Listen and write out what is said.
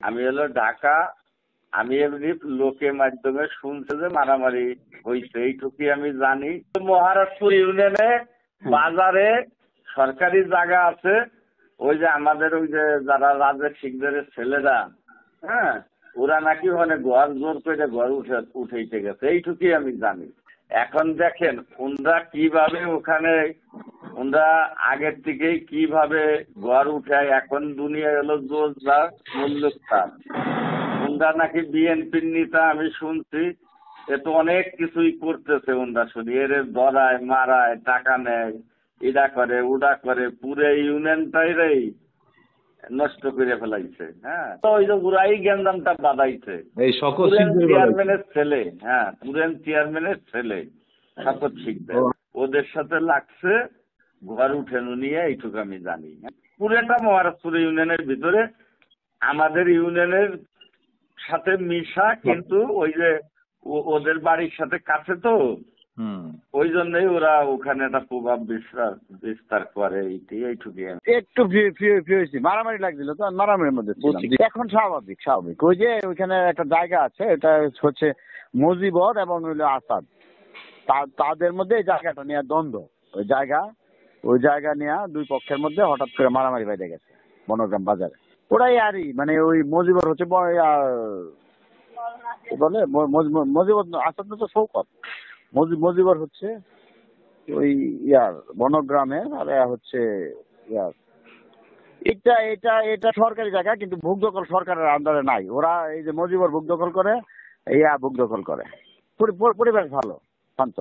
আমি হলো ঢাকা। আমি এমনি লোকের মাধ্যমে শুনছে যে মারামারি হয়েছে, এইটুকুই আমি জানি। মহারাজপুর ইউনিয়নে বাজারে সরকারি জায়গা আছে, ওই যে আমাদের ওই যে যারা রাজের শিখদের ছেলেরা, হ্যাঁ, ওরা নাকি মানে ঘর জোর করে ঘর উঠাইতে গেছে, এইটুকুই আমি জানি। এখন দেখেন ওনরা কিভাবে ওখানে, ওনরা আগের থেকেই কিভাবে ঘর উঠায়। এখন দুনিয়া হলো জোরদার মূল্যস্থান। ওনরা নাকি বিএনপির নেতা, আমি শুনছি। এ তো অনেক কিছুই করতেছে ওনরা, শুনি এর ধরায় মারায় টাকা নেয়, এটা করে ওটা করে, পুরো ইউনিয়নটাই রে নষ্ট করে ফেলাইছে। হ্যাঁ, তো ওই যে ওরাই গ্যাঞ্জামটা বাঁধাইছে, চেয়ারম্যানের ছেলে। হ্যাঁ, পুরেন চেয়ারম্যানের ছেলে শপথ শিখবে, ওদের সাথে লাগছে ঘর উঠেনো নিয়ে, এইটুকু আমি জানি। পুরোটা মহারাজপুর ইউনিয়নের ভিতরে আমাদের ইউনিয়নের সাথে মিশা, কিন্তু ওই যে ওদের বাড়ির সাথে কাছে তো, ওই জন্যই ওরা ওখানে একটা প্রভাব বিস্তার করে। এইটুকুই একটু মারামারি লাগছিল তো, মারামারির মধ্যে এখন স্বাভাবিক স্বাভাবিক। ওই যে ওইখানে একটা জায়গা আছে, এটা হচ্ছে মুজিবর এবং আসাদ, তাদের মধ্যে এই জায়গাটা নিয়ে দ্বন্দ্ব। ওই জায়গা নিয়ে দুই পক্ষের মধ্যে হঠাৎ করে মারামারি বেঁধে গেছে বনগ্রাম বাজারে। ওরাই আরই মানে ওই মুজিবর হচ্ছে বলে মুজিবর, আসাদ তো শৌকত, মুজিবর হচ্ছে ওই বনগ্রামের, আর হচ্ছে এটা এটা এটা সরকারি জায়গা, কিন্তু ভোগ দখল সরকারের আন্ডারে নাই। ওরা এই যে মুজিবর ভোগ দখল করে, ভোগ দখল করে। পরিবেশ ভালো, শান্ত।